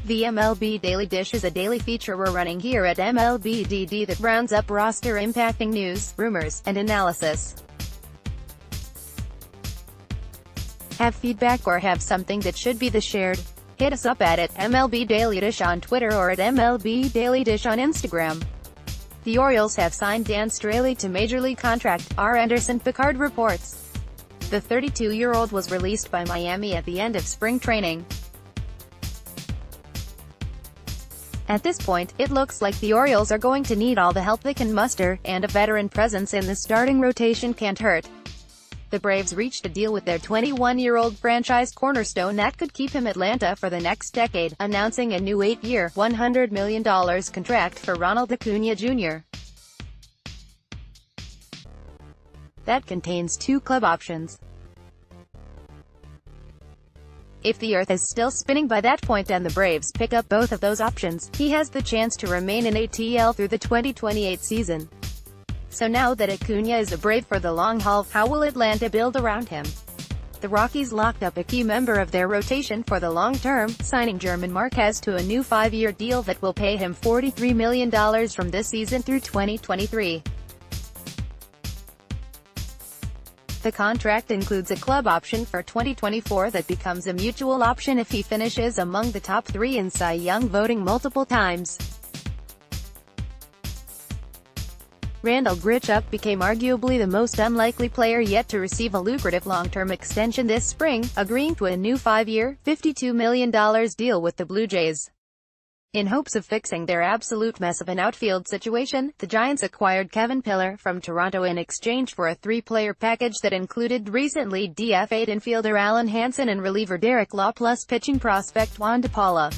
The MLB Daily Dish is a daily feature we're running here at MLB.DD that rounds up roster-impacting news, rumors, and analysis. Have feedback or have something that should be shared? Hit us up at MLB Daily Dish on Twitter or at MLB Daily Dish on Instagram. The Orioles have signed Dan Straley to Major League contract, R. Anderson Picard reports. The 32-year-old was released by Miami at the end of spring training. At this point, it looks like the Orioles are going to need all the help they can muster, and a veteran presence in the starting rotation can't hurt. The Braves reached a deal with their 21-year-old franchise cornerstone that could keep him Atlanta for the next decade, announcing a new 8-year, $100 million contract for Ronald Acuna Jr. that contains 2 club options. If the Earth is still spinning by that point and the Braves pick up both of those options, he has the chance to remain in ATL through the 2028 season. So now that Acuna is a Brave for the long haul, how will Atlanta build around him? The Rockies locked up a key member of their rotation for the long term, signing German Marquez to a new 5-year deal that will pay him $43 million from this season through 2023. The contract includes a club option for 2024 that becomes a mutual option if he finishes among the top 3 in Cy Young voting multiple times. Randall Grichuk became arguably the most unlikely player yet to receive a lucrative long-term extension this spring, agreeing to a new 5-year, $52 million deal with the Blue Jays. In hopes of fixing their absolute mess of an outfield situation, the Giants acquired Kevin Pillar from Toronto in exchange for a 3-player package that included recently DFA'd infielder Alan Hansen and reliever Derek Law plus pitching prospect Juan DePaula.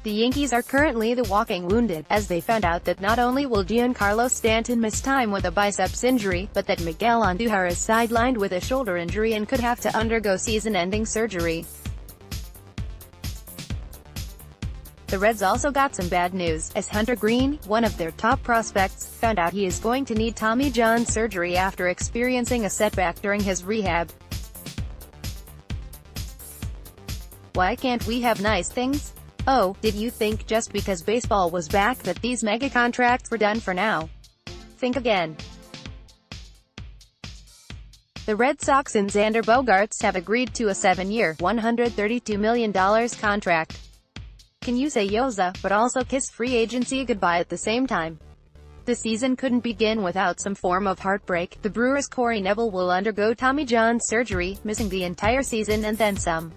The Yankees are currently the walking wounded, as they found out that not only will Giancarlo Stanton miss time with a biceps injury, but that Miguel Andujar is sidelined with a shoulder injury and could have to undergo season-ending surgery. The Reds also got some bad news, as Hunter Greene, one of their top prospects, found out he is going to need Tommy John surgery after experiencing a setback during his rehab. Why can't we have nice things? Oh, did you think just because baseball was back that these mega contracts were done for now? Think again. The Red Sox and Xander Bogaerts have agreed to a 7-year, $132 million contract. Can you say Yoza, but also kiss free agency goodbye at the same time? The season couldn't begin without some form of heartbreak. The Brewers' Corey Knebel will undergo Tommy John surgery, missing the entire season and then some.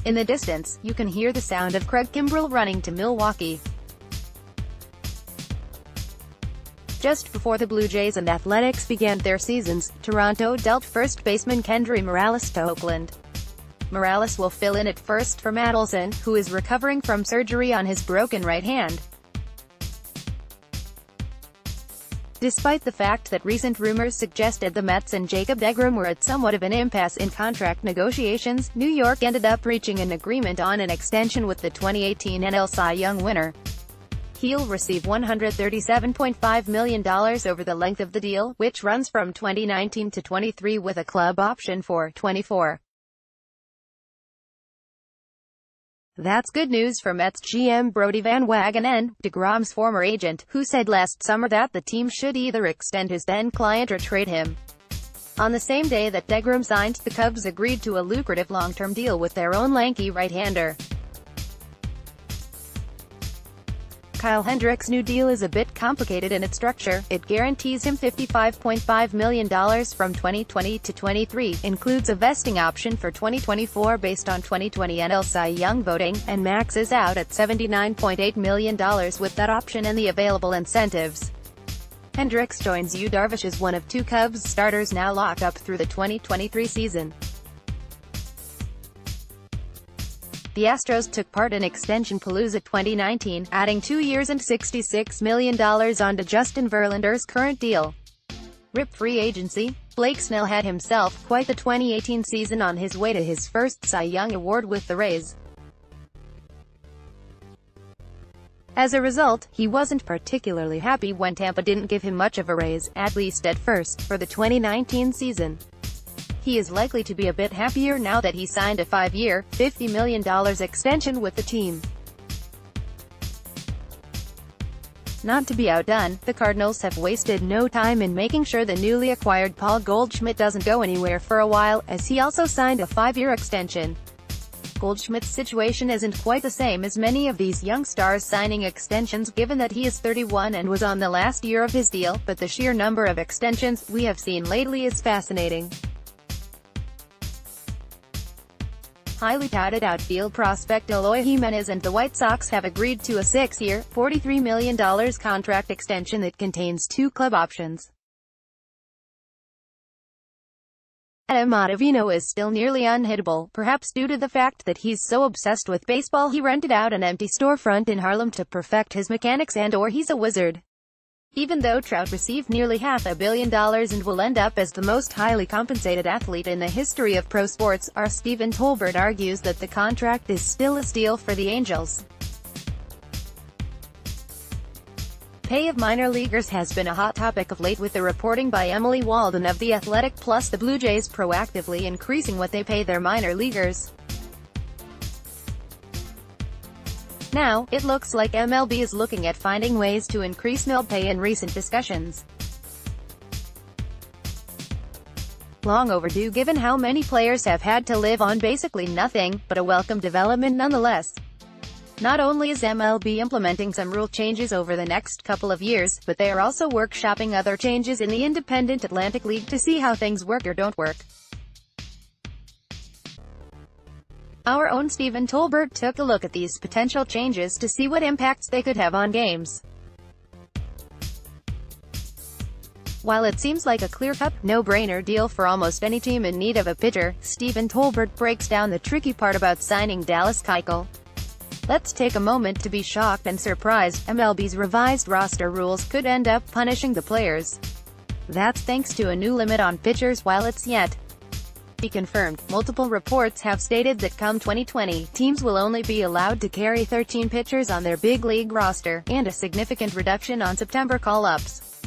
In the distance, you can hear the sound of Craig Kimbrell running to Milwaukee. Just before the Blue Jays and Athletics began their seasons, Toronto dealt first baseman Kendry Morales to Oakland. Morales will fill in at first for Madelson, who is recovering from surgery on his broken right hand. Despite the fact that recent rumors suggested the Mets and Jacob deGrom were at somewhat of an impasse in contract negotiations, New York ended up reaching an agreement on an extension with the 2018 NL Cy Young winner. He'll receive $137.5 million over the length of the deal, which runs from 2019 to 23 with a club option for 24. That's good news for Mets GM Brodie Van Wagenen, deGrom's former agent, who said last summer that the team should either extend his then-client or trade him. On the same day that deGrom signed, the Cubs agreed to a lucrative long-term deal with their own lanky right-hander. Kyle Hendricks' new deal is a bit complicated in its structure. It guarantees him $55.5 million from 2020 to 23, includes a vesting option for 2024 based on 2020 NL Cy Young voting, and maxes out at $79.8 million with that option and the available incentives. Hendricks joins Yu Darvish as one of 2 Cubs starters now locked up through the 2023 season. The Astros took part in Extension Palooza 2019, adding 2 years and $66 million onto Justin Verlander's current deal. RIP free agency. Blake Snell had himself quite the 2018 season on his way to his first Cy Young award with the Rays. As a result, he wasn't particularly happy when Tampa didn't give him much of a raise, at least at first, for the 2019 season. He is likely to be a bit happier now that he signed a 5-year, $50 million extension with the team. Not to be outdone, the Cardinals have wasted no time in making sure the newly acquired Paul Goldschmidt doesn't go anywhere for a while, as he also signed a 5-year extension. Goldschmidt's situation isn't quite the same as many of these young stars signing extensions, given that he is 31 and was on the last year of his deal, but the sheer number of extensions we have seen lately is fascinating. Highly touted outfield prospect Eloy Jimenez and the White Sox have agreed to a 6-year, $43 million contract extension that contains 2 club options. Severino is still nearly unhittable, perhaps due to the fact that he's so obsessed with baseball he rented out an empty storefront in Harlem to perfect his mechanics, and/or he's a wizard. Even though Trout received nearly $500 million and will end up as the most highly compensated athlete in the history of pro sports, our Stephen Tolbert argues that the contract is still a steal for the Angels. Pay of minor leaguers has been a hot topic of late, with the reporting by Emily Walden of The Athletic plus the Blue Jays proactively increasing what they pay their minor leaguers. Now, it looks like MLB is looking at finding ways to increase mill pay in recent discussions. Long overdue, given how many players have had to live on basically nothing, but a welcome development nonetheless. Not only is MLB implementing some rule changes over the next couple of years, but they are also workshopping other changes in the Independent Atlantic League to see how things work or don't work. Our own Stephen Tolbert took a look at these potential changes to see what impacts they could have on games. While it seems like a clear-cut, no-brainer deal for almost any team in need of a pitcher, Stephen Tolbert breaks down the tricky part about signing Dallas Keuchel. Let's take a moment to be shocked and surprised. MLB's revised roster rules could end up punishing the players. That's thanks to a new limit on pitchers. While it's yet to be confirmed, multiple reports have stated that come 2020, teams will only be allowed to carry 13 pitchers on their big league roster, and a significant reduction on September call-ups.